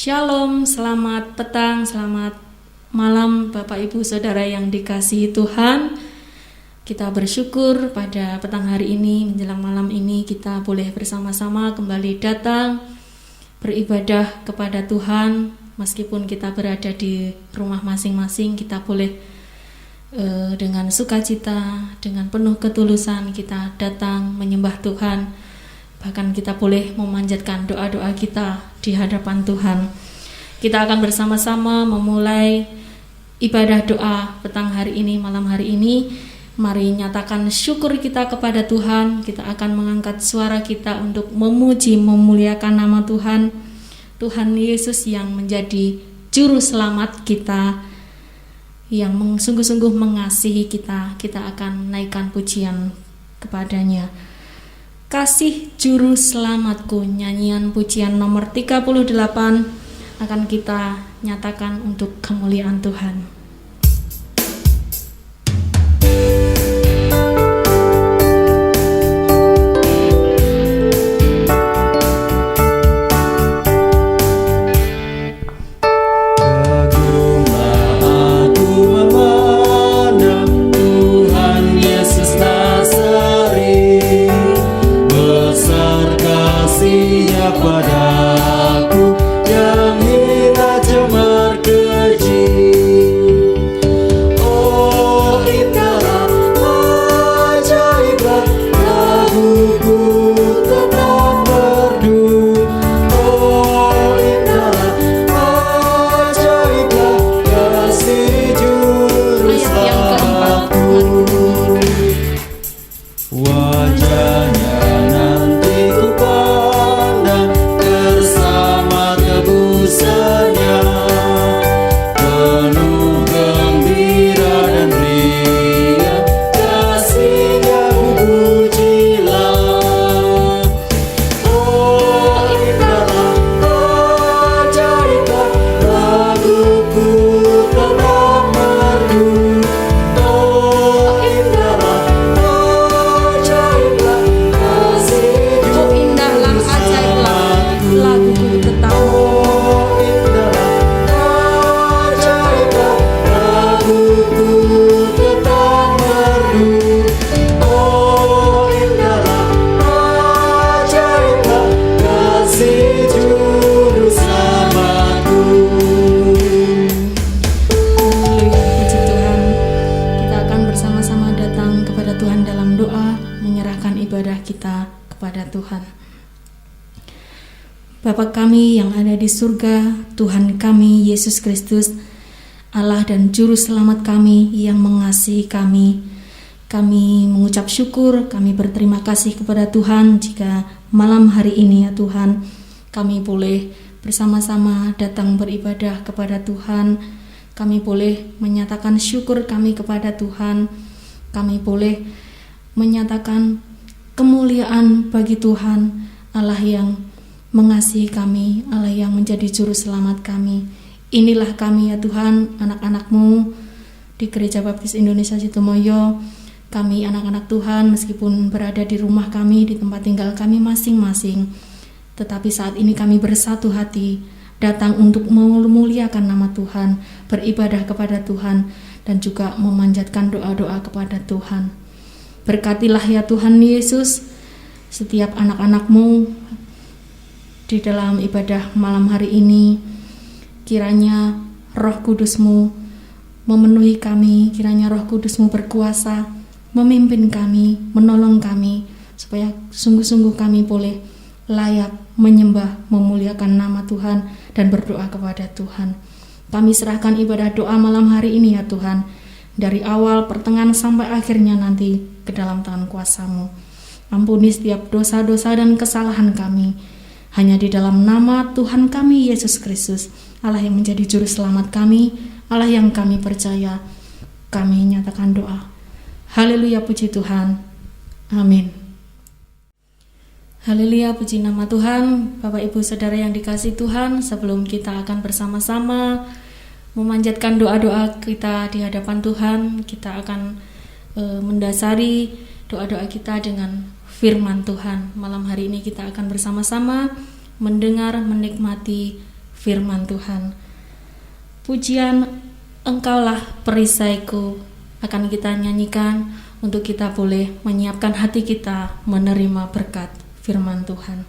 Shalom, selamat petang, selamat malam Bapak Ibu Saudara yang dikasihi Tuhan. Kita bersyukur pada petang hari ini, menjelang malam ini kita boleh bersama-sama kembali datang beribadah kepada Tuhan. Meskipun kita berada di rumah masing-masing, kita boleh dengan sukacita, dengan penuh ketulusan kita datang menyembah Tuhan. Bahkan kita boleh memanjatkan doa-doa kita di hadapan Tuhan. Kita akan bersama-sama memulai ibadah doa petang hari ini, malam hari ini. Mari nyatakan syukur kita kepada Tuhan. Kita akan mengangkat suara kita untuk memuji, memuliakan nama Tuhan. Tuhan Yesus yang menjadi juru selamat kita, yang sungguh-sungguh mengasihi kita. Kita akan naikkan pujian kepadanya. Kasih Juru Selamatku, nyanyian pujian nomor 38 akan kita nyatakan untuk kemuliaan Tuhan. Padaku yang hina cemar keji. Bapa kami yang ada di surga, Tuhan kami Yesus Kristus, Allah dan Juru Selamat kami yang mengasihi kami. Kami mengucap syukur, kami berterima kasih kepada Tuhan jika malam hari ini ya Tuhan, kami boleh bersama-sama datang beribadah kepada Tuhan. Kami boleh menyatakan syukur kami kepada Tuhan. Kami boleh menyatakan kemuliaan bagi Tuhan, Allah yang mengasihi kami, Allah yang menjadi juru selamat kami. Inilah kami ya Tuhan, anak-anak-Mu di Gereja Baptis Indonesia Sitomoyo. Kami anak-anak Tuhan meskipun berada di rumah kami, di tempat tinggal kami masing-masing, tetapi saat ini kami bersatu hati datang untuk memuliakan nama Tuhan, beribadah kepada Tuhan, dan juga memanjatkan doa-doa kepada Tuhan. Berkatilah ya Tuhan Yesus setiap anak-anak-Mu di dalam ibadah malam hari ini. Kiranya Roh Kudus-Mu memenuhi kami, kiranya Roh Kudus-Mu berkuasa, memimpin kami, menolong kami, supaya sungguh-sungguh kami boleh layak menyembah, memuliakan nama Tuhan, dan berdoa kepada Tuhan. Kami serahkan ibadah doa malam hari ini ya Tuhan, dari awal, pertengahan, sampai akhirnya nanti ke dalam tangan kuasa-Mu. Ampuni setiap dosa-dosa dan kesalahan kami. Hanya di dalam nama Tuhan kami Yesus Kristus, Allah yang menjadi juru selamat kami, Allah yang kami percaya, kami nyatakan doa. Haleluya, puji Tuhan. Amin. Haleluya, puji nama Tuhan. Bapak Ibu Saudara yang dikasihi Tuhan, sebelum kita akan bersama-sama memanjatkan doa-doa kita di hadapan Tuhan, kita akan mendasari doa-doa kita dengan firman Tuhan. Malam hari ini kita akan bersama-sama mendengar, menikmati firman Tuhan. Pujian Engkaulah perisaiku akan kita nyanyikan untuk kita boleh menyiapkan hati kita menerima berkat firman Tuhan.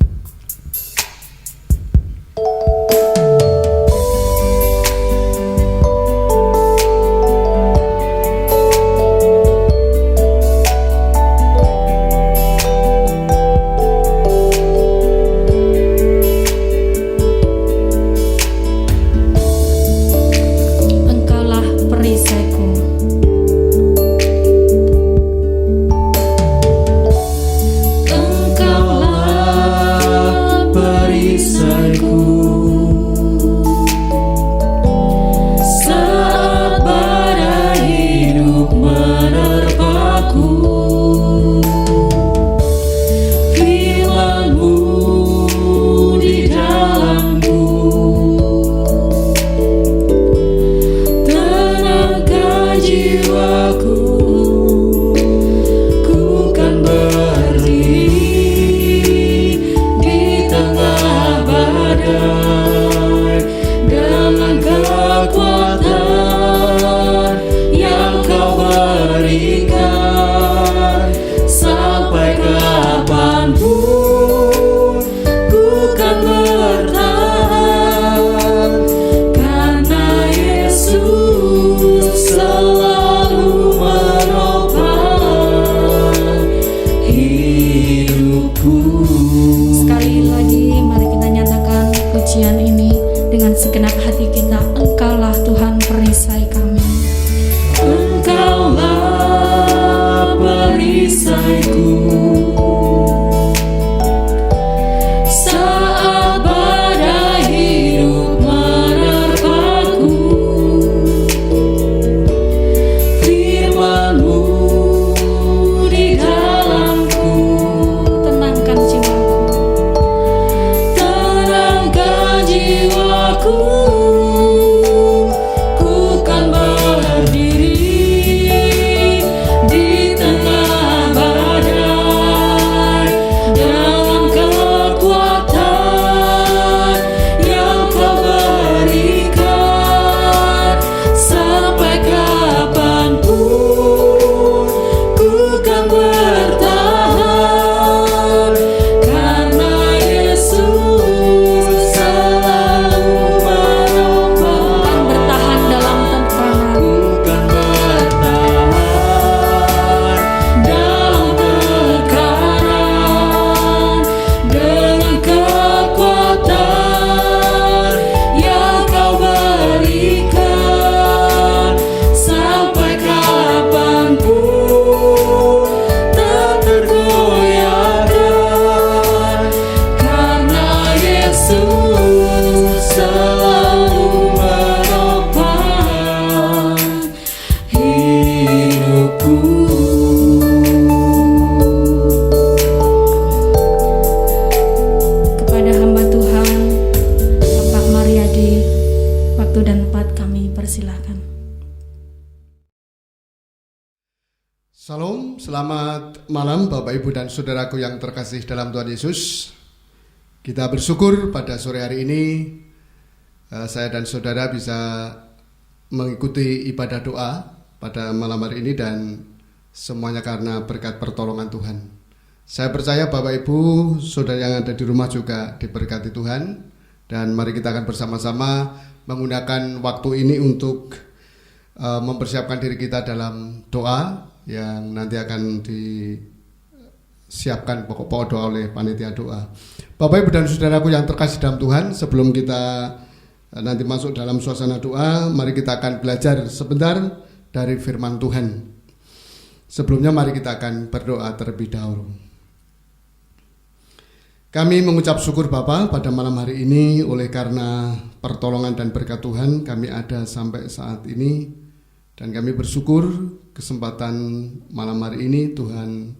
Salam, selamat malam Bapak Ibu dan Saudaraku yang terkasih dalam Tuhan Yesus. Kita bersyukur pada sore hari ini saya dan saudara bisa mengikuti ibadah doa pada malam hari ini dan semuanya karena berkat pertolongan Tuhan. Saya percaya Bapak Ibu, saudara yang ada di rumah juga diberkati Tuhan, dan mari kita akan bersama-sama menggunakan waktu ini untuk mempersiapkan diri kita dalam doa yang nanti akan disiapkan pokok-pokok doa oleh panitia doa. Bapak Ibu dan saudaraku yang terkasih dalam Tuhan, sebelum kita nanti masuk dalam suasana doa, mari kita akan belajar sebentar dari firman Tuhan. Sebelumnya mari kita akan berdoa terlebih dahulu. Kami mengucap syukur Bapa pada malam hari ini, oleh karena pertolongan dan berkat Tuhan kami ada sampai saat ini. Dan kami bersyukur kesempatan malam hari ini Tuhan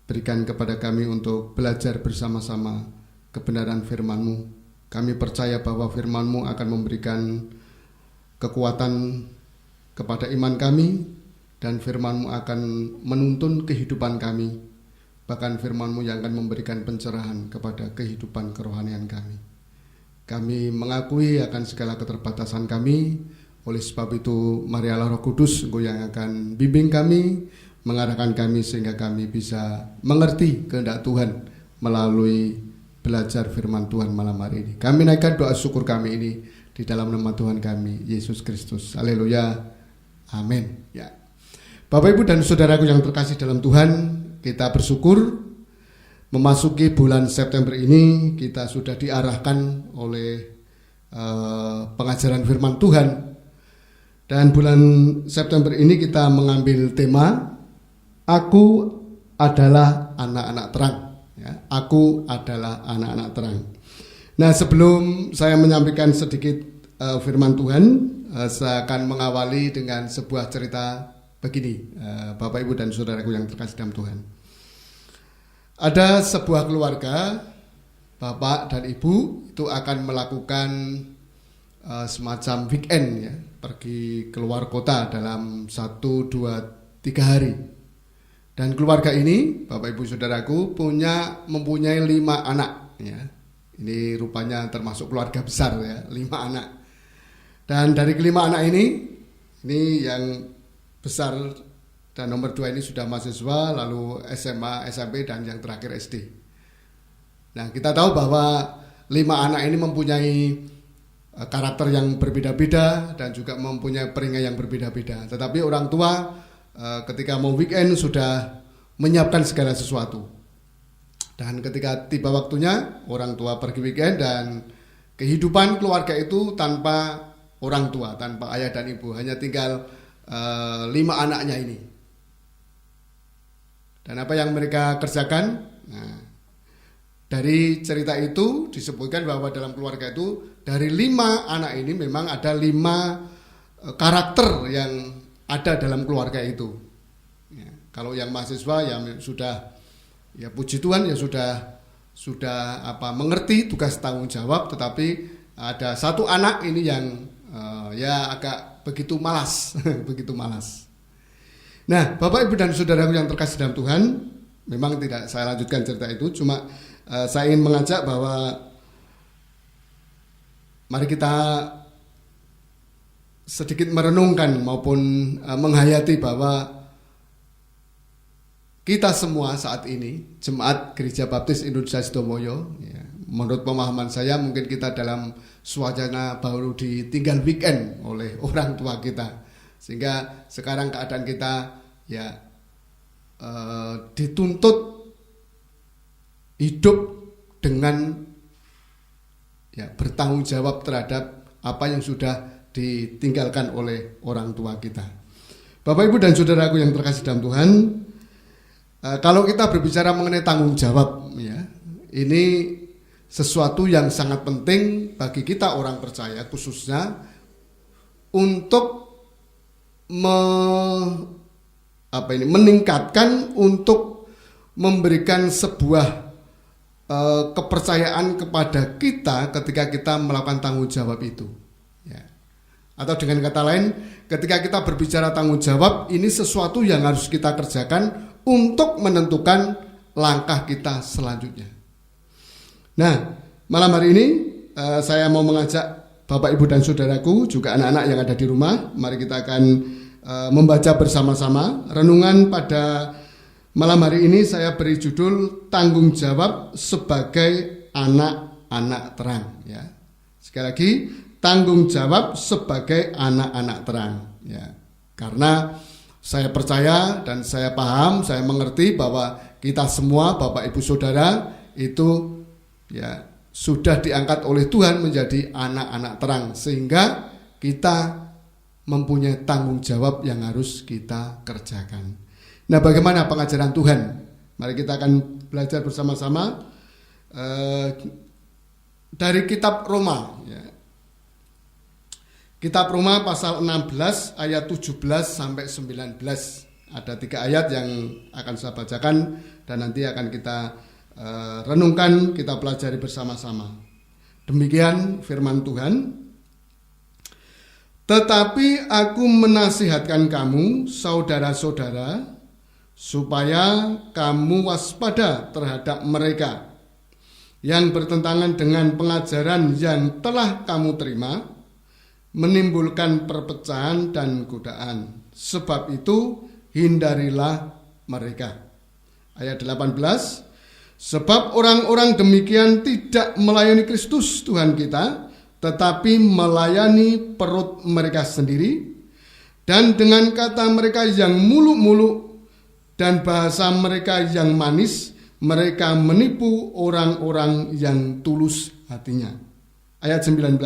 berikan kepada kami untuk belajar bersama-sama kebenaran firman-Mu. Kami percaya bahwa firman-Mu akan memberikan kekuatan kepada iman kami, dan firman-Mu akan menuntun kehidupan kami. Bahkan firman-Mu yang akan memberikan pencerahan kepada kehidupan kerohanian kami. Kami mengakui akan segala keterbatasan kami. Oleh sebab itu, marilah Roh Kudus Engkau yang akan bimbing kami, mengarahkan kami sehingga kami bisa mengerti kehendak Tuhan melalui belajar firman Tuhan malam hari ini. Kami naikkan doa syukur kami ini di dalam nama Tuhan kami, Yesus Kristus. Haleluya. Amin. Ya. Bapak Ibu dan saudaraku yang terkasih dalam Tuhan, kita bersyukur memasuki bulan September ini kita sudah diarahkan oleh pengajaran firman Tuhan. Dan bulan September ini kita mengambil tema Aku adalah anak-anak terang. Ya, aku adalah anak-anak terang. Nah, sebelum saya menyampaikan sedikit firman Tuhan, saya akan mengawali dengan sebuah cerita begini, Bapak Ibu dan saudaraku yang terkasih dalam Tuhan. Ada sebuah keluarga, bapak dan ibu itu akan melakukan semacam weekend ya, pergi keluar kota dalam 1, 2, 3 hari. Dan keluarga ini, Bapak Ibu Saudaraku, mempunyai 5 anak ya. Ini rupanya termasuk keluarga besar ya, 5 anak. Dan dari kelima anak ini yang besar dan nomor 2 ini sudah mahasiswa, lalu SMA, SMP, dan yang terakhir SD. Nah, kita tahu bahwa 5 anak ini mempunyai karakter yang berbeda-beda dan juga mempunyai peringkat yang berbeda-beda. Tetapi orang tua ketika mau weekend sudah menyiapkan segala sesuatu. Dan ketika tiba waktunya, orang tua pergi weekend dan kehidupan keluarga itu tanpa orang tua, tanpa ayah dan ibu, hanya tinggal 5 anaknya ini. Dan apa yang mereka kerjakan? Nah, dari cerita itu disebutkan bahwa dalam keluarga itu dari 5 anak ini memang ada 5 karakter yang ada dalam keluarga itu. Ya, kalau yang mahasiswa ya sudah, ya puji Tuhan ya sudah mengerti tugas tanggung jawab, tetapi ada 1 anak ini yang ya agak begitu malas, begitu malas. Nah, Bapak Ibu dan saudaraku yang terkasih dalam Tuhan, memang tidak saya lanjutkan cerita itu, cuma saya ingin mengajak bahwa mari kita sedikit merenungkan maupun menghayati bahwa kita semua saat ini, Jemaat Gereja Baptis Indonesia Sidomoyo, ya, menurut pemahaman saya mungkin kita dalam suasana baru ditinggal weekend oleh orang tua kita, sehingga sekarang keadaan kita ya dituntut hidup dengan ya bertanggung jawab terhadap apa yang sudah ditinggalkan oleh orang tua kita. Bapak Ibu dan saudaraku yang terkasih dalam Tuhan, kalau kita berbicara mengenai tanggung jawab ya, ini sesuatu yang sangat penting bagi kita orang percaya, khususnya untuk meningkatkan, untuk memberikan sebuah kepercayaan kepada kita ketika kita melakukan tanggung jawab itu ya. Atau dengan kata lain, ketika kita berbicara tanggung jawab, ini sesuatu yang harus kita kerjakan untuk menentukan langkah kita selanjutnya. Nah, malam hari ini saya mau mengajak Bapak Ibu dan saudaraku, juga anak-anak yang ada di rumah, mari kita akan membaca bersama-sama renungan pada malam hari ini. Saya beri judul tanggung jawab sebagai anak-anak terang ya. Sekali lagi, tanggung jawab sebagai anak-anak terang ya. Karena saya percaya dan saya paham, saya mengerti bahwa kita semua Bapak Ibu Saudara itu ya sudah diangkat oleh Tuhan menjadi anak-anak terang, sehingga kita mempunyai tanggung jawab yang harus kita kerjakan. Nah, bagaimana pengajaran Tuhan? Mari kita akan belajar bersama-sama dari kitab Roma ya. Kitab Roma pasal 16 ayat 17 sampai 19. Ada 3 ayat yang akan saya bacakan dan nanti akan kita renungkan, kita pelajari bersama-sama. Demikian firman Tuhan. Tetapi aku menasihatkan kamu, saudara-saudara, supaya kamu waspada terhadap mereka yang bertentangan dengan pengajaran yang telah kamu terima, menimbulkan perpecahan dan godaan. Sebab itu hindarilah mereka. Ayat 18, sebab orang-orang demikian tidak melayani Kristus Tuhan kita, tetapi melayani perut mereka sendiri, dan dengan kata mereka yang muluk-muluk dan bahasa mereka yang manis, mereka menipu orang-orang yang tulus hatinya. Ayat 19,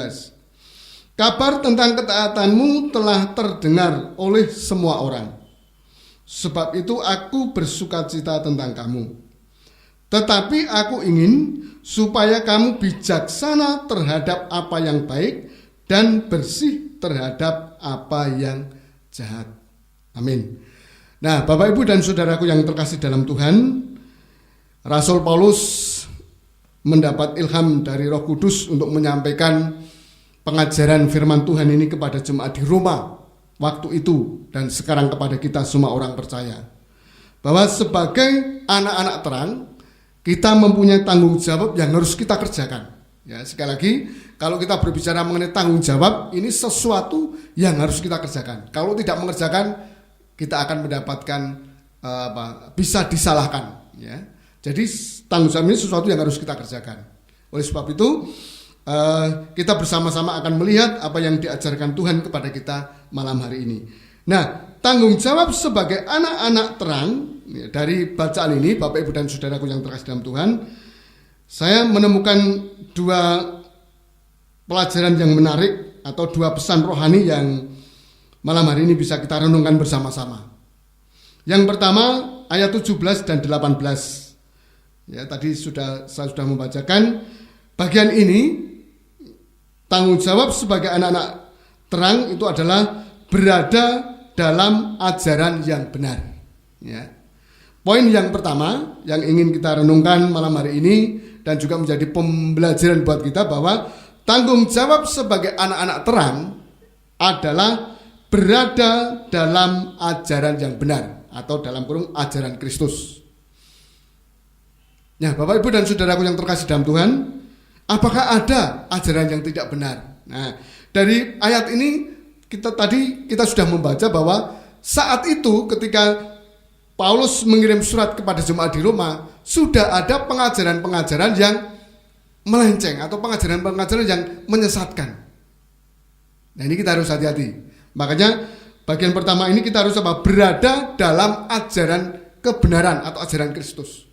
kabar tentang ketaatanmu telah terdengar oleh semua orang, sebab itu aku bersukacita tentang kamu. Tetapi aku ingin supaya kamu bijaksana terhadap apa yang baik dan bersih terhadap apa yang jahat. Amin. Nah, Bapak, Ibu, dan saudaraku yang terkasih dalam Tuhan, Rasul Paulus mendapat ilham dari Roh Kudus untuk menyampaikan pengajaran firman Tuhan ini kepada jemaat di Roma waktu itu dan sekarang kepada kita semua orang percaya. Bahwa sebagai anak-anak terang, kita mempunyai tanggung jawab yang harus kita kerjakan. Ya, sekali lagi, kalau kita berbicara mengenai tanggung jawab, ini sesuatu yang harus kita kerjakan. Kalau tidak mengerjakan, kita akan mendapatkan bisa disalahkan. Ya. Jadi tanggung jawab ini sesuatu yang harus kita kerjakan. Oleh sebab itu, kita bersama-sama akan melihat apa yang diajarkan Tuhan kepada kita malam hari ini. Nah, tanggung jawab sebagai anak-anak terang, ya, dari bacaan ini, Bapak, Ibu, dan saudaraku yang terkasih dalam Tuhan, saya menemukan dua pelajaran yang menarik atau dua pesan rohani yang malam hari ini bisa kita renungkan bersama-sama. Yang pertama, ayat 17 dan 18. Ya, tadi saya sudah membacakan bagian ini. Tanggung jawab sebagai anak-anak terang itu adalah berada dalam ajaran yang benar. Ya. Poin yang pertama yang ingin kita renungkan malam hari ini dan juga menjadi pembelajaran buat kita bahwa tanggung jawab sebagai anak-anak terang adalah berada dalam ajaran yang benar atau dalam kurung ajaran Kristus. Ya, Bapak, Ibu, dan saudaraku yang terkasih dalam Tuhan, apakah ada ajaran yang tidak benar? Nah, dari ayat ini kita sudah membaca bahwa saat itu ketika Paulus mengirim surat kepada jemaat di Roma, sudah ada pengajaran-pengajaran yang melenceng atau pengajaran-pengajaran yang menyesatkan. Nah, ini kita harus hati-hati. Makanya bagian pertama ini kita harus berada dalam ajaran kebenaran atau ajaran Kristus.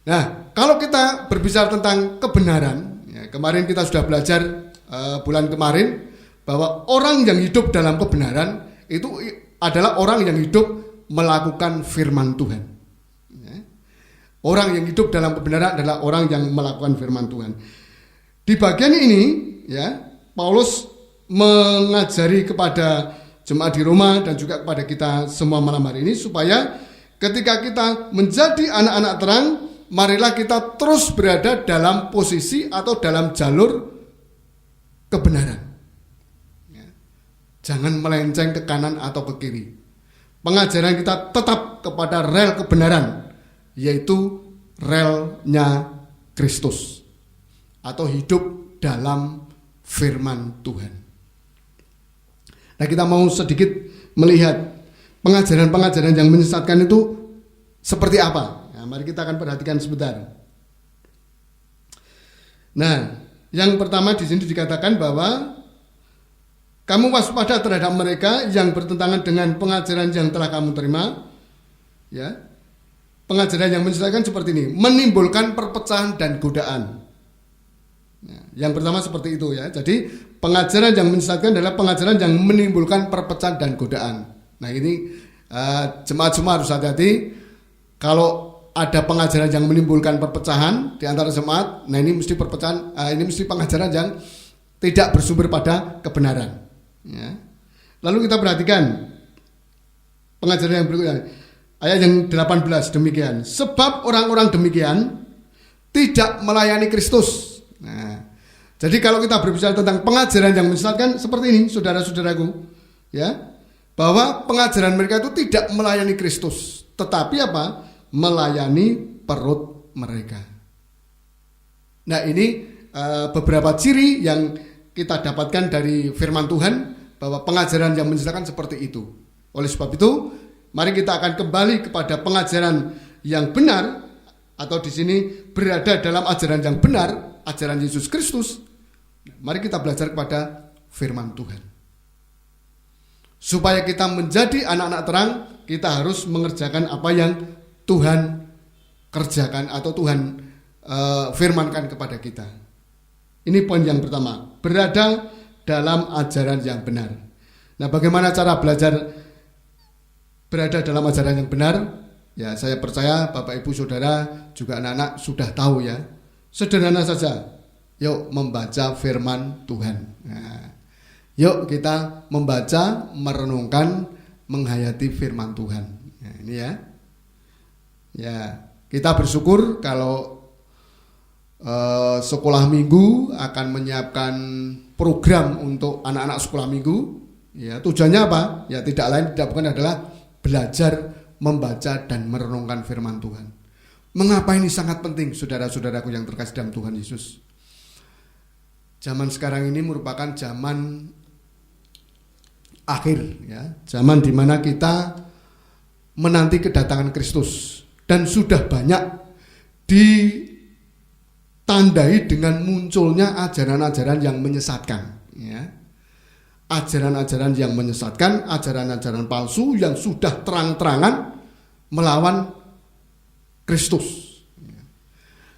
Nah, kalau kita berbicara tentang kebenaran, ya, kemarin kita sudah belajar bulan kemarin bahwa orang yang hidup dalam kebenaran itu adalah orang yang hidup melakukan firman Tuhan. Ya. Orang yang hidup dalam kebenaran adalah orang yang melakukan firman Tuhan. Di bagian ini, ya, Paulus mengajari kepada jemaat di Roma dan juga kepada kita semua malam hari ini supaya ketika kita menjadi anak-anak terang, marilah kita terus berada dalam posisi atau dalam jalur kebenaran. Ya. Jangan melenceng ke kanan atau ke kiri. Pengajaran kita tetap kepada rel kebenaran, yaitu relnya Kristus atau hidup dalam firman Tuhan. Nah, kita mau sedikit melihat pengajaran-pengajaran yang menyesatkan itu seperti apa. Mari kita akan perhatikan sebentar. Nah, yang pertama di sini dikatakan bahwa kamu waspada terhadap mereka yang bertentangan dengan pengajaran yang telah kamu terima. Ya, pengajaran yang menyesatkan seperti ini, menimbulkan perpecahan dan godaan. Ya, yang pertama seperti itu ya. Jadi pengajaran yang menyesatkan adalah pengajaran yang menimbulkan perpecahan dan godaan. Nah, ini jemaat semua harus hati-hati. Kalau ada pengajaran yang menimbulkan perpecahan di antara jemaat, nah ini mesti perpecahan, ini mesti pengajaran yang tidak bersumber pada kebenaran. Ya. Lalu kita perhatikan pengajaran yang berikutnya, ayat yang 18 demikian. Sebab orang-orang demikian tidak melayani Kristus. Nah, jadi kalau kita berbicara tentang pengajaran yang menyesatkan seperti ini, saudara-saudaraku, ya, bahwa pengajaran mereka itu tidak melayani Kristus, tetapi apa? Melayani perut mereka. Nah, ini beberapa ciri yang kita dapatkan dari firman Tuhan, bahwa pengajaran yang menyesatkan seperti itu. Oleh sebab itu, mari kita akan kembali kepada pengajaran yang benar, atau di sini berada dalam ajaran yang benar, ajaran Yesus Kristus. Mari kita belajar kepada firman Tuhan. Supaya kita menjadi anak-anak terang, kita harus mengerjakan apa yang Tuhan kerjakan atau Tuhan firmankan kepada kita. Ini poin yang pertama, berada dalam ajaran yang benar. Nah, bagaimana cara belajar berada dalam ajaran yang benar? Ya, saya percaya Bapak Ibu Saudara juga anak-anak sudah tahu ya. Sederhana saja, yuk membaca firman Tuhan. Nah, yuk kita membaca, merenungkan, menghayati firman Tuhan. Nah, ini ya. Ya, kita bersyukur kalau sekolah minggu akan menyiapkan program untuk anak-anak sekolah minggu. Ya, tujuannya apa? Ya, tidak lain tidak bukan adalah belajar membaca dan merenungkan firman Tuhan. Mengapa ini sangat penting, saudara-saudaraku yang terkasih dalam Tuhan Yesus? Zaman sekarang ini merupakan zaman akhir, ya, zaman di mana kita menanti kedatangan Kristus, dan sudah banyak ditandai dengan munculnya ajaran-ajaran yang menyesatkan, ya. Ajaran-ajaran yang menyesatkan, ajaran-ajaran palsu yang sudah terang-terangan melawan Kristus.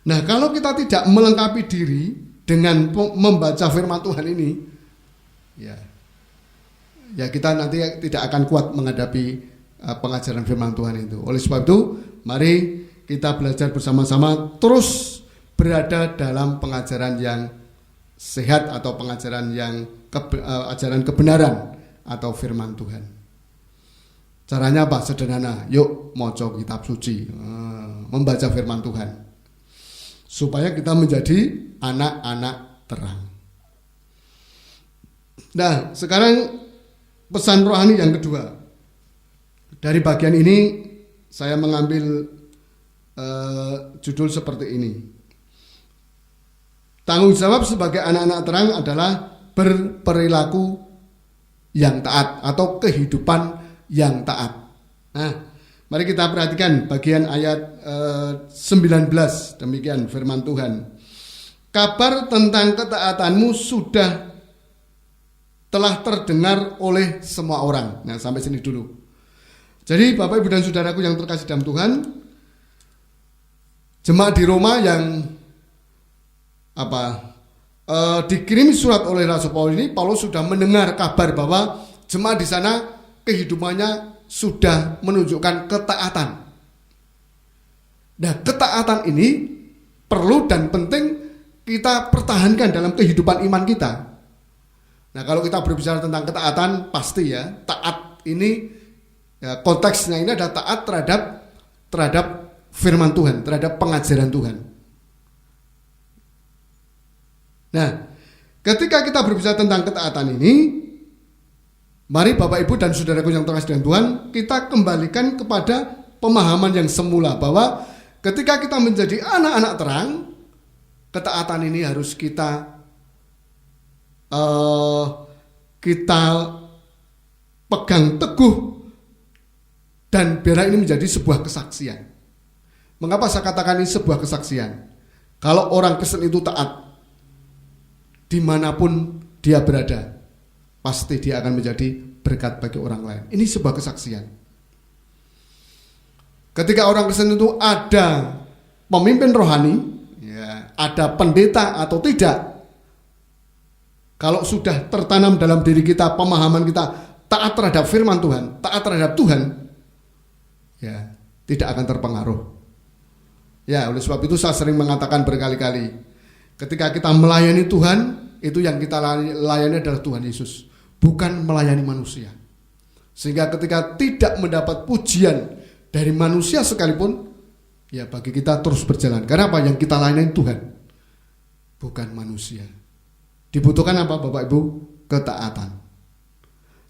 Nah, kalau kita tidak melengkapi diri dengan membaca firman Tuhan ini, ya kita nanti tidak akan kuat menghadapi pengajaran firman Tuhan itu. Oleh sebab itu, mari kita belajar bersama-sama terus berada dalam pengajaran yang sehat atau pengajaran yang ajaran kebenaran atau firman Tuhan. Caranya apa? Sederhana, yuk maca kitab suci, membaca firman Tuhan, supaya kita menjadi anak-anak terang. Nah, sekarang pesan rohani yang kedua. Dari bagian ini saya mengambil judul seperti ini. Tanggung jawab sebagai anak-anak terang adalah berperilaku yang taat atau kehidupan yang taat. Nah, mari kita perhatikan bagian ayat 19, demikian firman Tuhan. Kabar tentang ketaatanmu telah terdengar oleh semua orang. Nah, sampai sini dulu. Jadi Bapak Ibu dan Saudaraku yang terkasih dalam Tuhan, jemaat di Roma yang dikirim surat oleh Rasul Paulus ini, Paulus sudah mendengar kabar bahwa jemaat di sana kehidupannya sudah menunjukkan ketaatan. Nah, ketaatan ini perlu dan penting kita pertahankan dalam kehidupan iman kita. Nah, kalau kita berbicara tentang ketaatan, pasti ya, taat ini ya, konteksnya ini adalah taat terhadap firman Tuhan, terhadap pengajaran Tuhan. Nah, ketika kita berbicara tentang ketaatan ini, mari Bapak Ibu dan Saudaraku yang terkasih dalam Tuhan, kita kembalikan kepada pemahaman yang semula bahwa ketika kita menjadi anak-anak terang, ketaatan ini harus kita pegang teguh dan biarlah ini menjadi sebuah kesaksian. Mengapa saya katakan ini sebuah kesaksian? Kalau orang Kristen itu taat dimanapun dia berada, pasti dia akan menjadi berkat bagi orang lain. Ini sebuah kesaksian. Ketika orang Kristen itu ada pemimpin rohani, ya, ada pendeta atau tidak, kalau sudah tertanam dalam diri kita pemahaman kita taat terhadap firman Tuhan, taat terhadap Tuhan, ya, tidak akan terpengaruh. Ya, oleh sebab itu saya sering mengatakan berkali-kali, ketika kita melayani Tuhan, itu yang kita layani adalah Tuhan Yesus, bukan melayani manusia. Sehingga ketika tidak mendapat pujian dari manusia sekalipun, ya bagi kita terus berjalan. Karena apa? Yang kita layani Tuhan, bukan manusia. Dibutuhkan apa Bapak Ibu? Ketaatan.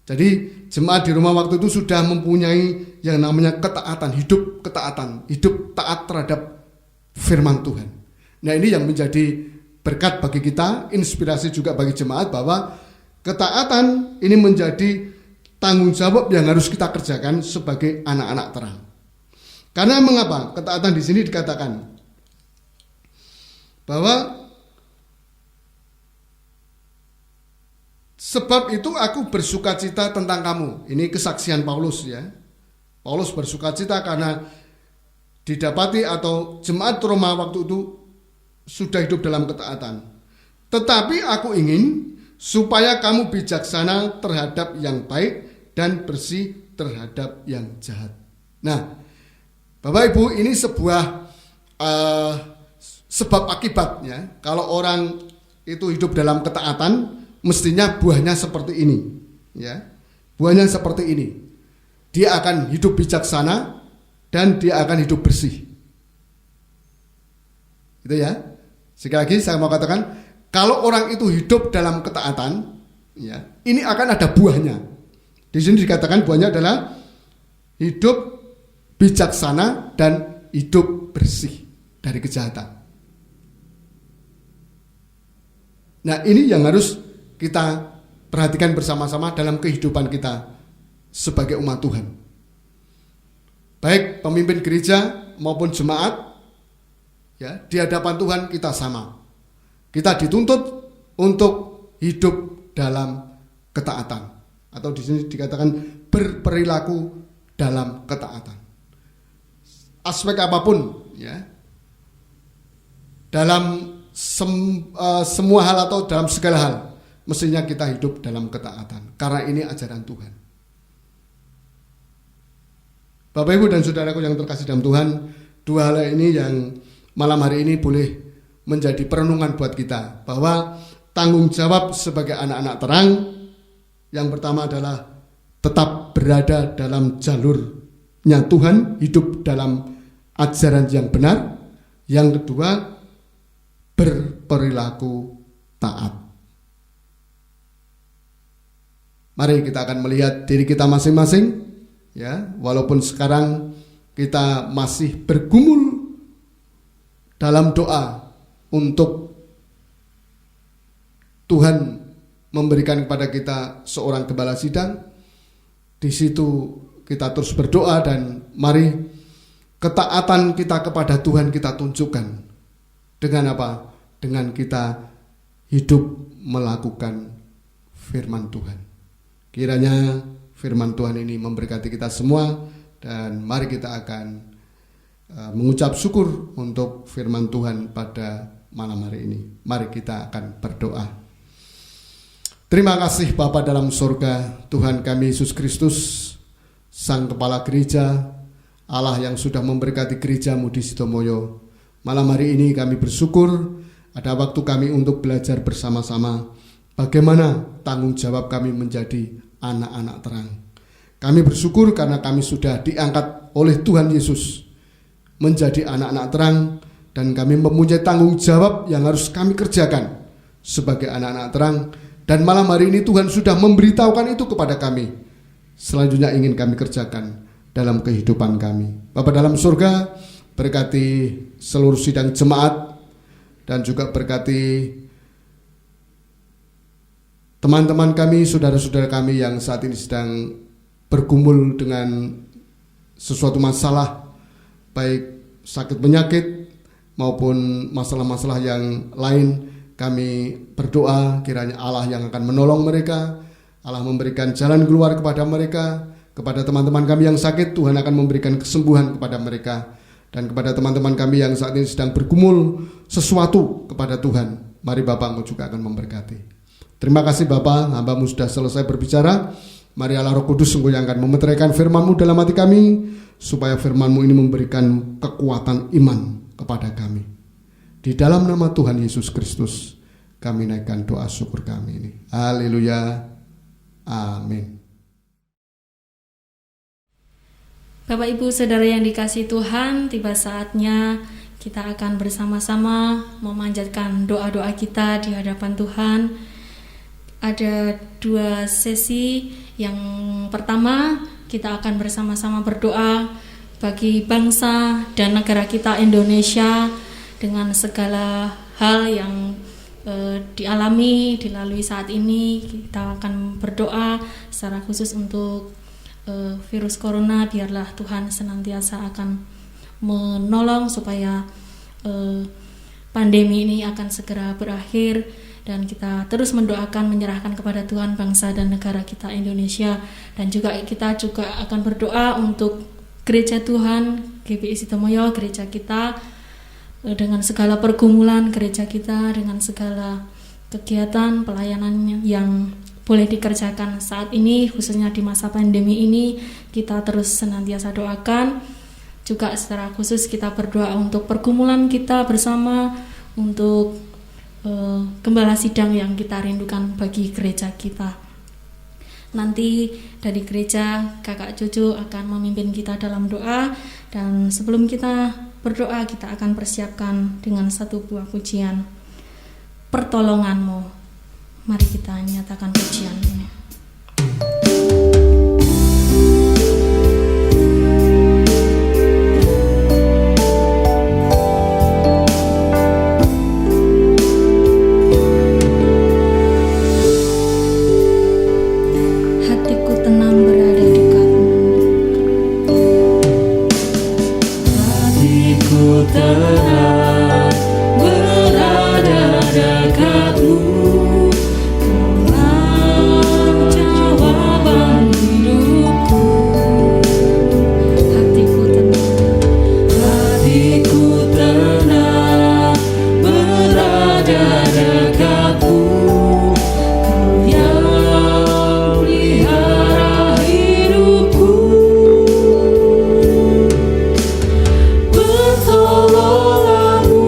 Jadi jemaat di rumah waktu itu sudah mempunyai yang namanya ketaatan, hidup taat firman Tuhan. Nah, ini yang menjadi berkat bagi kita, inspirasi juga bagi jemaat, bahwa ketaatan ini menjadi tanggung jawab yang harus kita kerjakan sebagai anak-anak terang. Karena mengapa? Ketaatan di sini dikatakan bahwa sebab itu aku bersukacita tentang kamu. Ini kesaksian Paulus ya. Paulus bersukacita karena didapati atau jemaat Roma waktu itu sudah hidup dalam ketaatan. Tetapi aku ingin supaya kamu bijaksana terhadap yang baik dan bersih terhadap yang jahat. Nah, Bapak Ibu, ini sebuah sebab akibatnya. Kalau orang itu hidup dalam ketaatan, mestinya buahnya seperti ini, ya. Buahnya seperti ini. Dia akan hidup bijaksana dan dia akan hidup bersih. Itu ya. Sekali lagi saya mau katakan, kalau orang itu hidup dalam ketaatan, ya, ini akan ada buahnya. Di sini dikatakan buahnya adalah hidup bijaksana dan hidup bersih dari kejahatan. Nah, ini yang harus kita perhatikan bersama-sama dalam kehidupan kita sebagai umat Tuhan. Baik pemimpin gereja maupun jemaat, ya, di hadapan Tuhan kita sama. Kita dituntut untuk hidup dalam ketaatan, atau di sini dikatakan berperilaku dalam ketaatan. Aspek apapun, ya, dalam semua hal atau dalam segala hal, mestinya kita hidup dalam ketaatan, karena ini ajaran Tuhan. Bapak Ibu dan saudaraku yang terkasih dalam Tuhan, dua hal ini yang malam hari ini boleh menjadi perenungan buat kita, bahwa tanggung jawab sebagai anak-anak terang, yang pertama adalah tetap berada dalam jalurnya Tuhan, hidup dalam ajaran yang benar. Yang kedua, berperilaku taat. Mari kita akan melihat diri kita masing-masing, ya, walaupun sekarang kita masih bergumul dalam doa untuk Tuhan memberikan kepada kita seorang gembala sidang. Di situ kita terus berdoa, dan mari ketaatan kita kepada Tuhan kita tunjukkan dengan apa? Dengan kita hidup melakukan firman Tuhan. Kiranya firman Tuhan ini memberkati kita semua, dan mari kita akan mengucap syukur untuk firman Tuhan pada malam hari ini. Mari kita akan berdoa. Terima kasih Bapa dalam surga, Tuhan kami Yesus Kristus, Sang Kepala Gereja, Allah yang sudah memberkati gereja-Mu di Sitomoyo. Malam hari ini kami bersyukur ada waktu kami untuk belajar bersama-sama bagaimana tanggung jawab kami menjadi anak-anak terang. Kami bersyukur karena kami sudah diangkat oleh Tuhan Yesus menjadi anak-anak terang, dan kami mempunyai tanggung jawab yang harus kami kerjakan sebagai anak-anak terang. Dan malam hari ini Tuhan sudah memberitahukan itu kepada kami. Selanjutnya ingin kami kerjakan dalam kehidupan kami. Bapa dalam surga, berkati seluruh sidang jemaat, dan juga berkati teman-teman kami, saudara-saudara kami yang saat ini sedang bergumul dengan sesuatu masalah, baik sakit penyakit maupun masalah-masalah yang lain. Kami berdoa kiranya Allah yang akan menolong mereka, Allah memberikan jalan keluar kepada mereka. Kepada teman-teman kami yang sakit, Tuhan akan memberikan kesembuhan kepada mereka. Dan kepada teman-teman kami yang saat ini sedang bergumul sesuatu kepada Tuhan, mari Bapak Engkau juga akan memberkati. Terima kasih Bapak, hamba-Mu sudah selesai berbicara. Mari Allah Roh Kudus Engkau yang akan memeteraikan firman-Mu dalam hati kami, supaya firman-Mu ini memberikan kekuatan iman kepada kami. Di dalam nama Tuhan Yesus Kristus kami naikkan doa syukur kami ini. Haleluya. Amin. Bapak Ibu Saudara yang dikasihi Tuhan, tiba saatnya kita akan bersama-sama memanjatkan doa-doa kita di hadapan Tuhan. Ada dua sesi. Yang pertama, kita akan bersama-sama berdoa bagi bangsa dan negara kita Indonesia, dengan segala hal yang dilalui saat ini. Kita akan berdoa secara khusus untuk virus corona. Biarlah Tuhan senantiasa akan menolong supaya pandemi ini akan segera berakhir, dan kita terus mendoakan, menyerahkan kepada Tuhan bangsa dan negara kita Indonesia. Dan juga kita juga akan berdoa untuk gereja Tuhan GBI Sitomoyo, gereja kita, dengan segala pergumulan gereja kita, dengan segala kegiatan pelayanan yang boleh dikerjakan saat ini, khususnya di masa pandemi ini. Kita terus senantiasa doakan. Juga secara khusus kita berdoa untuk pergumulan kita bersama, untuk gembala sidang yang kita rindukan bagi gereja kita. Nanti dari gereja Kakak Jojo akan memimpin kita dalam doa, dan sebelum kita berdoa kita akan persiapkan dengan satu buah pujian, Pertolonganmu. Mari kita nyatakan pujian ini. Hatiku tenang berada dekatmu. Hatiku tenang berada dekatmu. Kaulah jawaban hidupku. Hatiku tenang. Hatiku tenang berada dekatmu. Kau yang pelihara hidupku. Pertolonganmu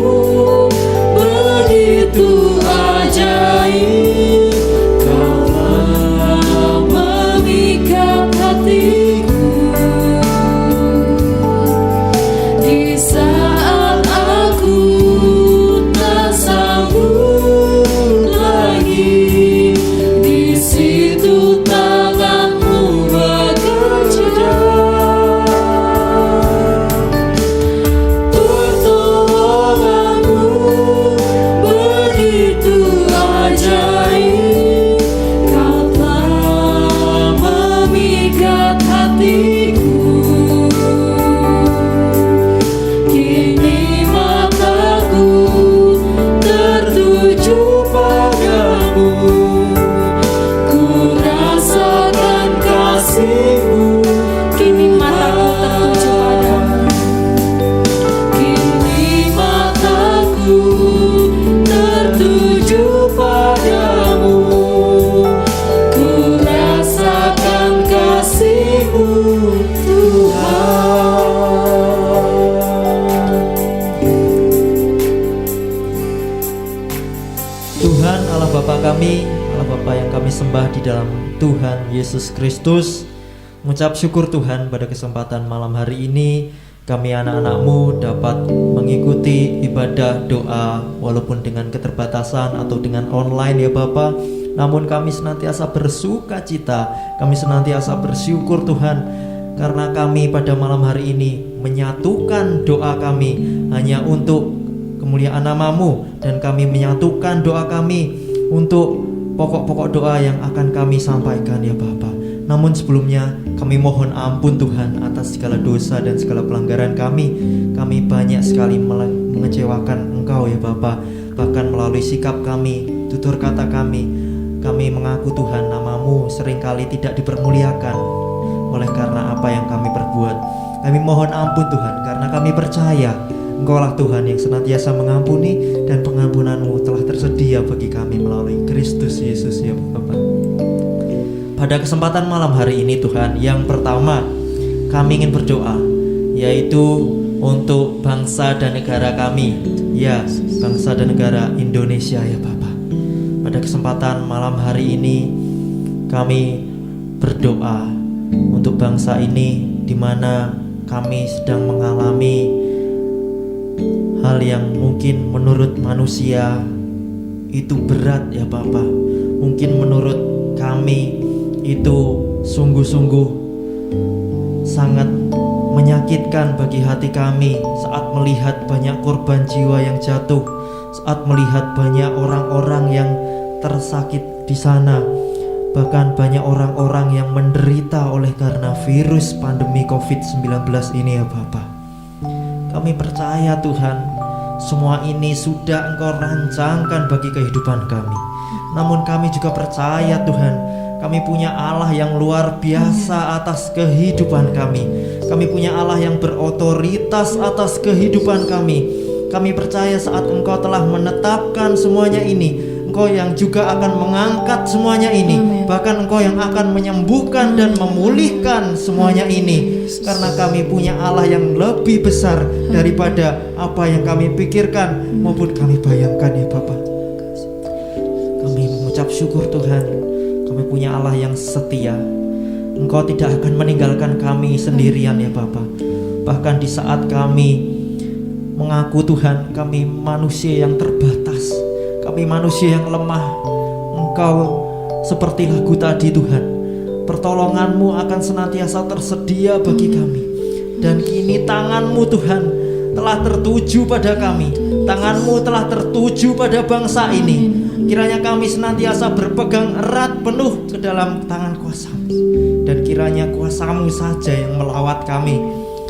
begitu ajaib. Kaulah memikat hatiku. Di saat aku tak sanggup lagi, di situ tanganmu bekerja. Pertolonganmu begitu ajaib. Kau telah memikat hatiku. Kini mataku tertuju padamu. Ku rasakan kasih-Mu. Kini mataku tertuju padamu. Kini mataku tertuju padamu. Ku rasakan kasih-Mu, Tuhan. Tuhan Allah Bapa kami, Allah Bapa yang kami sembah di dalam Tuhan Yesus Kristus, mengucap syukur Tuhan pada kesempatan malam hari ini kami anak-anak-Mu dapat mengikuti ibadah doa walaupun dengan keterbatasan atau dengan online ya Bapa. Namun kami senantiasa bersuka cita, kami senantiasa bersyukur Tuhan, karena kami pada malam hari ini menyatukan doa kami hanya untuk kemuliaan nama-Mu, dan kami menyatukan doa kami untuk pokok-pokok doa yang akan kami sampaikan ya Bapa. Namun sebelumnya kami mohon ampun Tuhan atas segala dosa dan segala pelanggaran kami. Kami banyak sekali mengecewakan Engkau ya Bapa. Bahkan melalui sikap kami, tutur kata kami mengaku Tuhan nama-Mu seringkali tidak dipermuliakan oleh karena apa yang kami perbuat. Kami mohon ampun Tuhan, karena kami percaya Engkaulah Tuhan yang senantiasa mengampuni, dan pengampunan-Mu telah tersedia bagi kami melalui Kristus Yesus ya Bapa. Pada kesempatan malam hari ini Tuhan, yang pertama kami ingin berdoa, yaitu untuk bangsa dan negara kami, ya bangsa dan negara Indonesia ya Bapa. Pada kesempatan malam hari ini kami berdoa untuk bangsa ini, di mana kami sedang mengalami hal yang mungkin menurut manusia itu berat ya Bapa. Mungkin menurut kami itu sungguh-sungguh sangat menyakitkan menyakitkan bagi hati kami saat melihat banyak korban jiwa yang jatuh, saat melihat banyak orang-orang yang tersakit di sana, bahkan banyak orang-orang yang menderita oleh karena virus pandemi COVID-19 ini ya Bapa. Kami percaya Tuhan, semua ini sudah Engkau rancangkan bagi kehidupan kami. Namun kami juga percaya Tuhan, kami punya Allah yang luar biasa atas kehidupan kami. Kami punya Allah yang berotoritas atas kehidupan kami. Kami percaya saat Engkau telah menetapkan semuanya ini, Engkau yang juga akan mengangkat semuanya ini. Amen. Bahkan Engkau yang akan menyembuhkan dan memulihkan semuanya ini. Karena kami punya Allah yang lebih besar daripada apa yang kami pikirkan maupun kami bayangkan ya Bapa. Kami mengucap syukur Tuhan, kami punya Allah yang setia. Engkau tidak akan meninggalkan kami sendirian ya Bapa. Bahkan di saat kami mengaku Tuhan, kami manusia yang terbatas, kami manusia yang lemah, Engkau seperti lagu tadi Tuhan, pertolongan-Mu akan senantiasa tersedia bagi kami. Dan kini tangan-Mu Tuhan telah tertuju pada kami, tangan-Mu telah tertuju pada bangsa ini. Kiranya kami senantiasa berpegang erat penuh ke dalam tangan kuasa-Mu. Dan kiranya kuasa-Mu saja yang melawat kami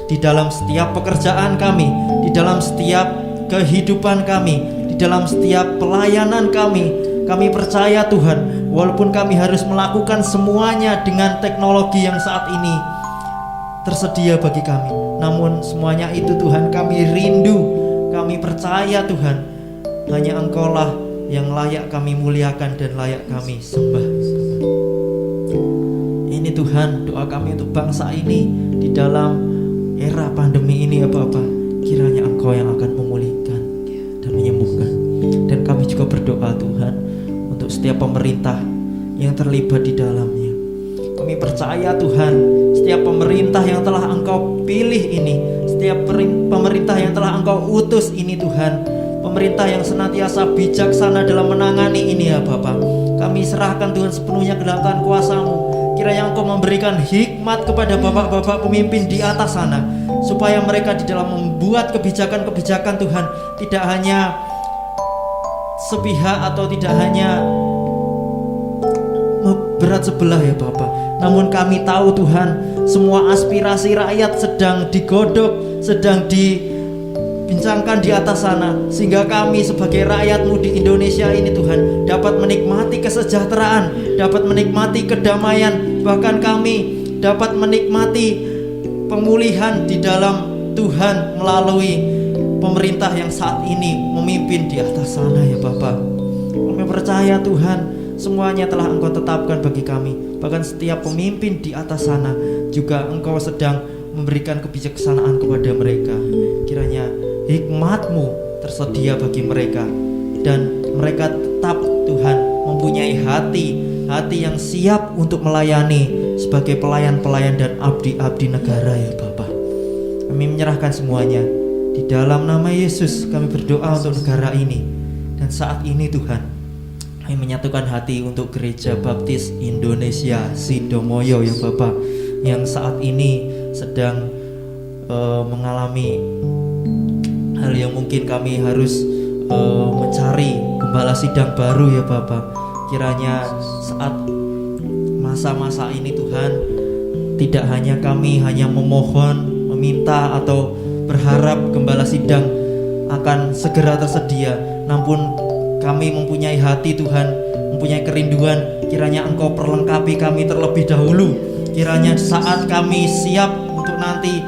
di dalam setiap pekerjaan kami, di dalam setiap kehidupan kami, di dalam setiap pelayanan kami. Kami percaya Tuhan, walaupun kami harus melakukan semuanya dengan teknologi yang saat ini tersedia bagi kami, namun semuanya itu Tuhan kami rindu. Kami percaya Tuhan, hanya Engkau-lah yang layak kami muliakan dan layak kami sembah. Ini Tuhan doa kami untuk bangsa ini di dalam era pandemi ini ya Bapa. Kiranya Engkau yang akan memulihkan dan menyembuhkan. Dan kami juga berdoa Tuhan untuk setiap pemerintah yang terlibat di dalamnya. Kami percaya Tuhan, setiap pemerintah yang telah Engkau pilih ini, setiap pemerintah yang telah Engkau utus ini Tuhan, pemerintah yang senantiasa bijaksana dalam menangani ini ya Bapa. Kami serahkan Tuhan sepenuhnya ke dalam tangan kuasa-Mu. Kiranya Engkau memberikan hikmat kepada bapak-bapak pemimpin di atas sana, supaya mereka di dalam membuat kebijakan-kebijakan Tuhan tidak hanya sepihak atau tidak hanya berat sebelah ya Bapa. Namun kami tahu Tuhan, semua aspirasi rakyat sedang digodok, sedang dibincangkan di atas sana, sehingga kami sebagai rakyat-Mu di Indonesia ini Tuhan dapat menikmati kesejahteraan, dapat menikmati kedamaian, bahkan kami dapat menikmati pemulihan di dalam Tuhan melalui pemerintah yang saat ini memimpin di atas sana ya Bapa. Kami percaya Tuhan, semuanya telah Engkau tetapkan bagi kami. Bahkan setiap pemimpin di atas sana juga Engkau sedang memberikan kebijaksanaan kepada mereka. Kiranya hikmat-Mu tersedia bagi mereka, dan mereka tetap Tuhan mempunyai hati yang siap untuk melayani sebagai pelayan-pelayan dan abdi-abdi negara ya Bapa. Kami menyerahkan semuanya di dalam nama Yesus. Kami berdoa untuk negara ini. Dan saat ini Tuhan, kami menyatukan hati untuk Gereja Baptis Indonesia Sidomoyo ya Bapa, yang saat ini sedang mengalami hal yang mungkin kami harus mencari gembala sidang baru ya Bapa. Kiranya saat masa-masa ini Tuhan, tidak hanya kami hanya memohon, meminta atau berharap gembala sidang akan segera tersedia, namun kami mempunyai hati Tuhan, mempunyai kerinduan. Kiranya Engkau perlengkapi kami terlebih dahulu. Kiranya saat kami siap untuk nanti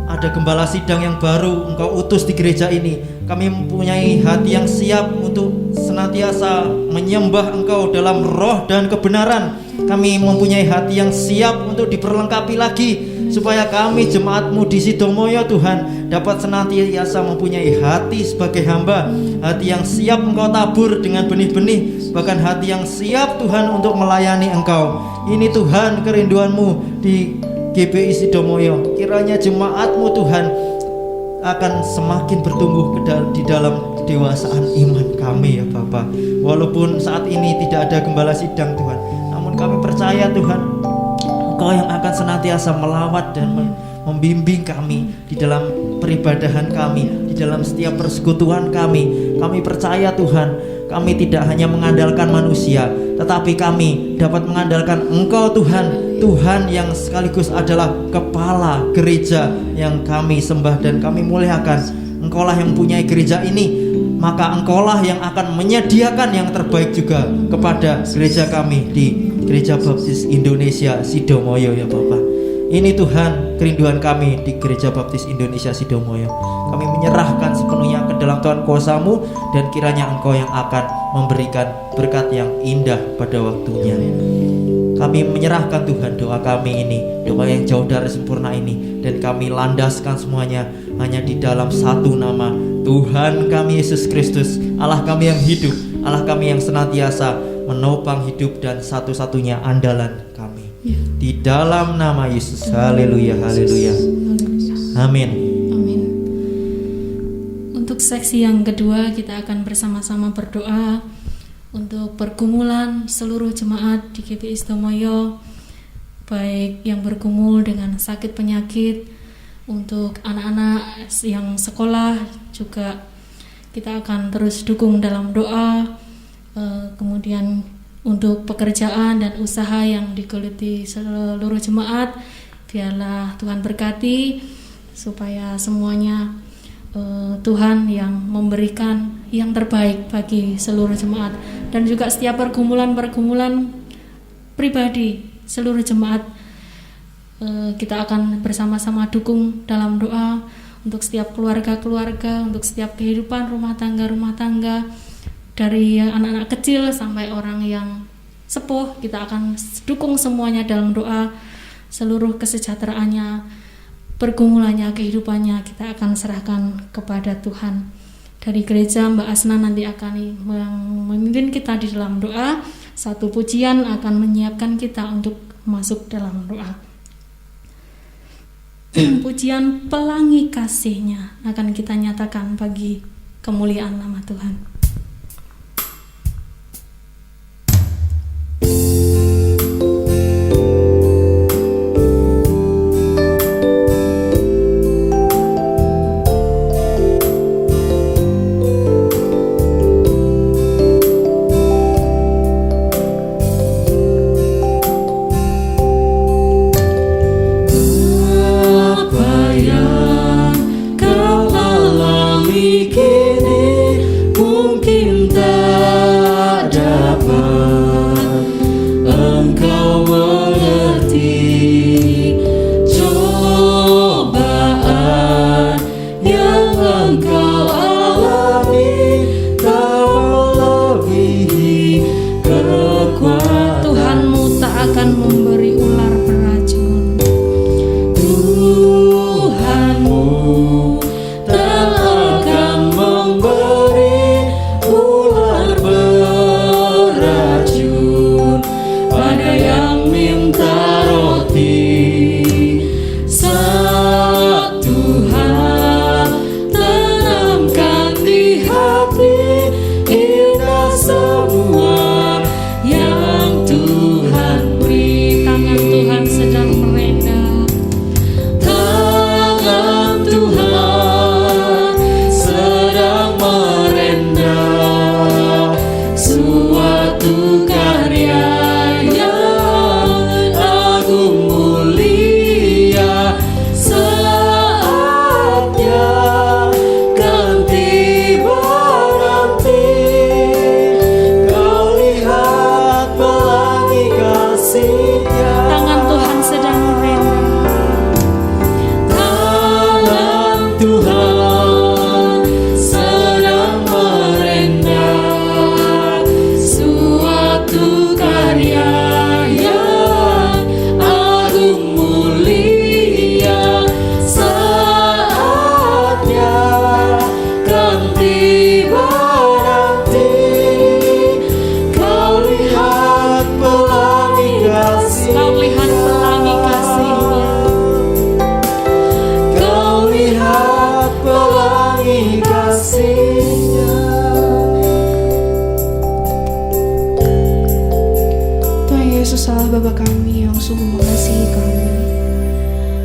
ada gembala sidang yang baru Engkau utus di gereja ini, kami mempunyai hati yang siap untuk senantiasa menyembah Engkau dalam roh dan kebenaran. Kami mempunyai hati yang siap untuk diperlengkapi lagi, supaya kami jemaat-Mu di Sidomoyo Tuhan dapat senantiasa mempunyai hati sebagai hamba, hati yang siap Engkau tabur dengan benih-benih, bahkan hati yang siap Tuhan untuk melayani Engkau. Ini Tuhan kerinduan-Mu di GBI Sidomoyo. Kiranya jemaat-Mu Tuhan akan semakin bertumbuh di dalam kedewasaan iman kami ya Bapa. Walaupun saat ini tidak ada gembala sidang Tuhan, namun kami percaya Tuhan, Engkau yang akan senantiasa melawat dan membimbing kami di dalam peribadahan kami, di dalam setiap persekutuan kami. Kami percaya Tuhan, kami tidak hanya mengandalkan manusia, tetapi kami dapat mengandalkan Engkau Tuhan, Tuhan yang sekaligus adalah kepala gereja yang kami sembah dan kami muliakan. Engkaulah yang punya gereja ini, maka Engkaulah yang akan menyediakan yang terbaik juga kepada gereja kami di Gereja Baptis Indonesia Sidomoyo ya Bapak. Ini Tuhan kerinduan kami di Gereja Baptis Indonesia Sidomoyo. Kami menyerahkan sepenuhnya ke dalam Tuhan kuasa-Mu, dan kiranya Engkau yang akan memberikan berkat yang indah pada waktunya. Kami menyerahkan Tuhan doa kami ini, doa yang jauh dari sempurna ini, dan kami landaskan semuanya hanya di dalam satu nama, Tuhan kami Yesus Kristus, Allah kami yang hidup, Allah kami yang senantiasa menopang hidup dan satu-satunya andalan kami. Di dalam nama Yesus, haleluya, haleluya, amin. Amin. Untuk seksi yang kedua, kita akan bersama-sama berdoa untuk pergumulan seluruh jemaat di GBI Sidomoyo, baik yang bergumul dengan sakit penyakit, untuk anak-anak yang sekolah juga kita akan terus dukung dalam doa. Kemudian untuk pekerjaan dan usaha yang digeluti seluruh jemaat, biarlah Tuhan berkati supaya semuanya Tuhan yang memberikan yang terbaik bagi seluruh jemaat, dan juga setiap pergumulan-pergumulan pribadi seluruh jemaat kita akan bersama-sama dukung dalam doa untuk setiap keluarga-keluarga, untuk setiap kehidupan rumah tangga, dari anak-anak kecil sampai orang yang sepuh. Kita akan dukung semuanya dalam doa. Seluruh kesejahteraannya, pergumulannya, kehidupannya kita akan serahkan kepada Tuhan. Dari gereja, Mbak Asna nanti akan memimpin kita di dalam doa. Satu pujian akan menyiapkan kita untuk masuk dalam doa. Pujian Pelangi Kasih-Nya akan kita nyatakan bagi kemuliaan nama Tuhan.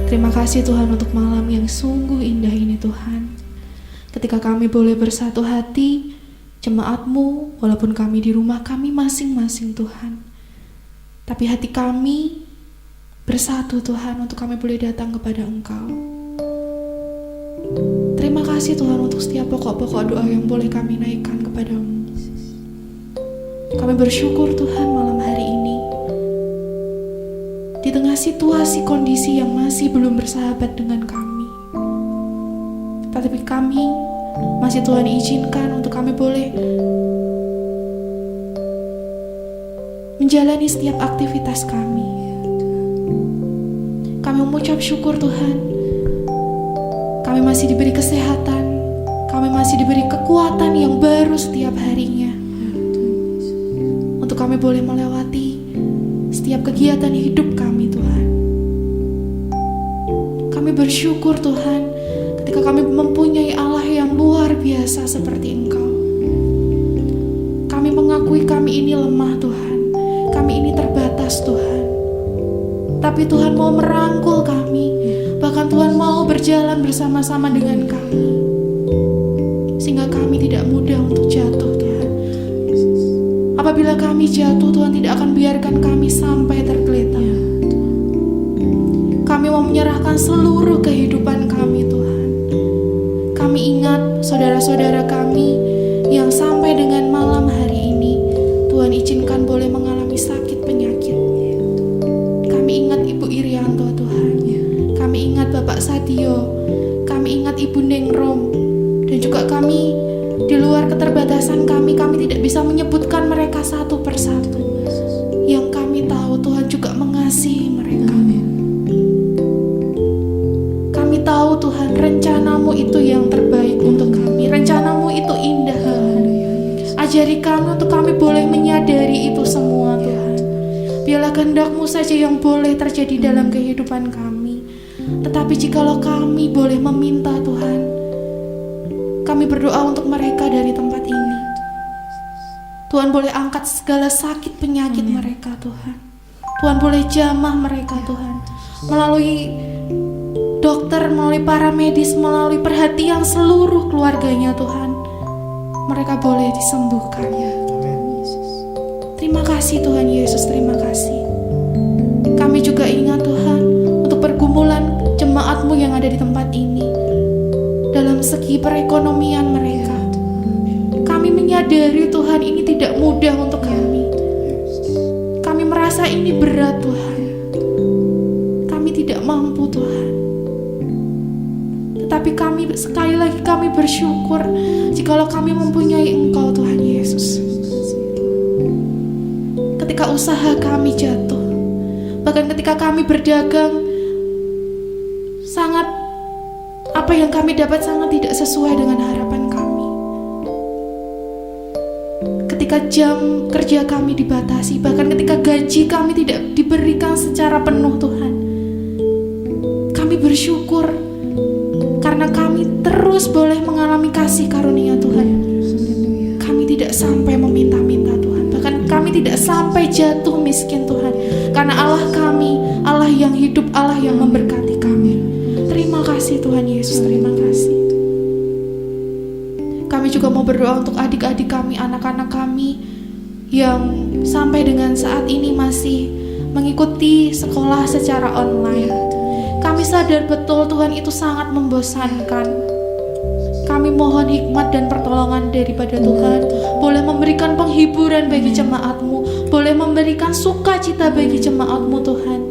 Terima kasih Tuhan untuk malam yang sungguh indah ini Tuhan. Ketika kami boleh bersatu hati, jemaat-Mu, walaupun kami di rumah kami masing-masing Tuhan. Tapi hati kami bersatu Tuhan untuk kami boleh datang kepada Engkau. Terima kasih Tuhan untuk setiap pokok-pokok doa yang boleh kami naikkan kepada-Mu. Kami bersyukur Tuhan malam hari ini. Di tengah situasi kondisi yang masih belum bersahabat dengan kami, tetapi kami masih Tuhan izinkan untuk kami boleh menjalani setiap aktivitas kami. Kami mengucap syukur Tuhan, kami masih diberi kesehatan, kami masih diberi kekuatan yang baru setiap harinya, untuk kami boleh melewati setiap kegiatan hidup kami Tuhan. Kami bersyukur Tuhan ketika kami mempunyai Allah yang luar biasa seperti Engkau. Kami mengakui kami ini lemah Tuhan, kami ini terbatas Tuhan. Tapi Tuhan mau merangkul kami, bahkan Tuhan mau berjalan bersama-sama dengan kami, sehingga kami tidak mudah untuk jatuh Tuhan. Apabila kami jatuh, Tuhan tidak akan biarkan kami sampai tergeletak. Kami mau menyerahkan seluruh kehidupan kami Tuhan. Kami ingat saudara-saudara kami yang sampai dengan malam hari ini Tuhan izinkan boleh mengalami sakit penyakit. Kami ingat Ibu Irianto Tuhan, kami ingat Bapak Sadio, kami ingat Ibu Nengrom, dan juga kami di luar keterbatasan kami tidak bisa menyebutkan mereka satu persatu. Yang kami tahu Tuhan juga mengasihi mereka. Kami tahu Tuhan rencana-Mu itu yang terbaik untuk kami. Rencana-Mu itu indah Tuhan. Ajari kami untuk kami boleh menyadari itu semua Tuhan. Biarlah kehendak-Mu saja yang boleh terjadi dalam kehidupan kami. Tetapi jikalau kami boleh meminta Tuhan, kami berdoa untuk mereka dari tempat ini. Tuhan boleh angkat segala sakit penyakit mereka Tuhan. Tuhan boleh jamah mereka Tuhan. Melalui dokter, melalui para medis, melalui perhatian seluruh keluarganya Tuhan, mereka boleh disembuhkan. Terima kasih Tuhan Yesus, terima kasih. Kami juga ingat Tuhan untuk pergumulan jemaat-Mu yang ada di tempat ini. Dalam segi perekonomian mereka, kami menyadari Tuhan ini tidak mudah untuk kami. Kami merasa ini berat Tuhan. Kami tidak mampu Tuhan. Tetapi kami sekali lagi kami bersyukur jikalau kami mempunyai Engkau Tuhan Yesus. Ketika usaha kami jatuh, bahkan ketika kami berdagang, sangat apa yang kami dapat sangat tidak sesuai dengan harapan kami. Ketika jam kerja kami dibatasi, bahkan ketika gaji kami tidak diberikan secara penuh Tuhan, kami bersyukur karena kami terus boleh mengalami kasih karunia Tuhan. Kami tidak sampai meminta-minta Tuhan, bahkan kami tidak sampai jatuh miskin Tuhan, karena Allah kami, Allah yang hidup, Allah yang memberkati kami. Terima kasih Tuhan Yesus, terima kasih. Kami juga mau berdoa untuk adik-adik kami, anak-anak kami yang sampai dengan saat ini masih mengikuti sekolah secara online. Kami sadar betul Tuhan itu sangat membosankan. Kami mohon hikmat dan pertolongan daripada Tuhan, boleh memberikan penghiburan bagi jemaat-Mu, boleh memberikan sukacita bagi jemaat-Mu Tuhan.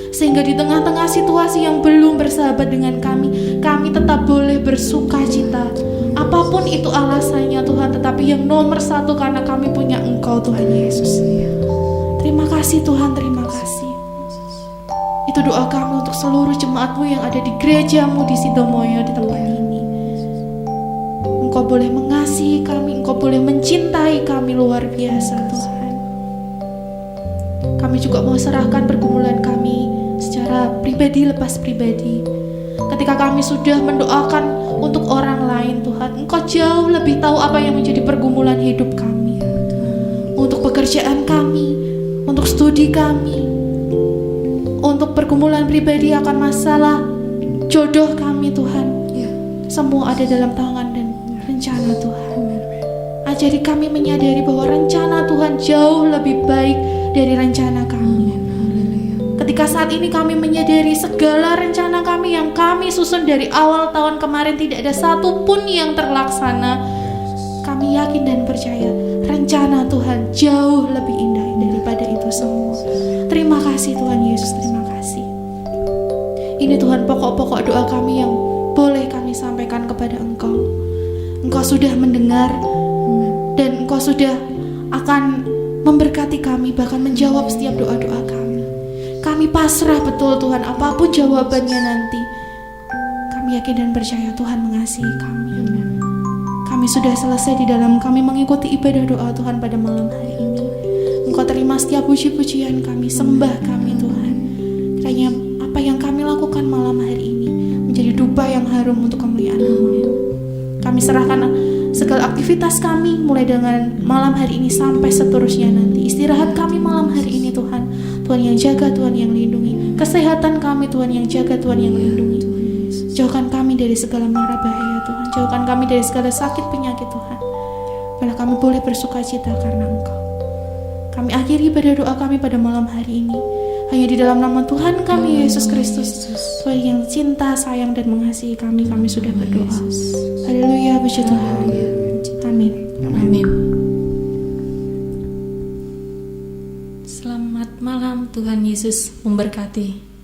Sehingga di tengah-tengah situasi yang belum bersahabat dengan kami tetap boleh bersuka cita. Apapun itu alasannya Tuhan, tetapi yang nomor satu karena kami punya Engkau Tuhan Yesus. Terima kasih Tuhan, terima kasih. Itu doa kami untuk seluruh jemaat-Mu yang ada di gereja-Mu di Sidomoyo di tempat ini. Engkau boleh mengasihi kami, Engkau boleh mencintai kami luar biasa Tuhan. Kami juga mau serahkan pergumulan kami secara pribadi lepas pribadi. Ketika kami sudah mendoakan untuk orang lain Tuhan, Engkau jauh lebih tahu apa yang menjadi pergumulan hidup kami. Untuk pekerjaan kami, untuk studi kami, untuk pergumulan pribadi akan masalah jodoh kami Tuhan, Ya. semua ada dalam tangan dan rencana Tuhan. Ajari kami menyadari bahwa rencana Tuhan jauh lebih baik dari rencana kami. Ketika saat ini kami menyadari segala rencana kami yang kami susun dari awal tahun kemarin tidak ada satupun yang terlaksana, kami yakin dan percaya rencana Tuhan jauh lebih indah daripada itu semua. Terima kasih Tuhan Yesus, terima kasih. Ini Tuhan pokok-pokok doa kami yang boleh kami sampaikan kepada Engkau. Engkau sudah mendengar dan Engkau sudah akan memberkati kami, bahkan menjawab setiap doa-doa kami. Kami pasrah betul Tuhan, apapun jawabannya nanti. Kami yakin dan percaya Tuhan mengasihi kami. Kami sudah selesai di dalam kami mengikuti ibadah doa Tuhan pada malam hari ini. Engkau terima setiap puji-pujian kami, sembah kami Tuhan. Kiranya apa yang kami lakukan malam hari ini menjadi dupa yang harum untuk kemuliaan nama-Mu. Kami serahkan segala aktivitas kami mulai dengan malam hari ini sampai seterusnya nanti. Istirahat kami malam hari ini Tuhan, Tuhan yang jaga, Tuhan yang lindungi. Kesehatan kami Tuhan yang jaga, Tuhan yang lindungi. Jauhkan kami dari segala mara bahaya Tuhan. Jauhkan kami dari segala sakit penyakit Tuhan. Biarlah kami boleh bersuka cita karena Engkau. Kami akhiri pada doa kami pada malam hari ini hanya di dalam nama Tuhan kami Yesus Kristus, Tuhan yang cinta, sayang dan mengasihi kami. Kami sudah berdoa. Haleluya, puji Tuhan. Amin. Amin. Selamat malam, Tuhan Yesus memberkati.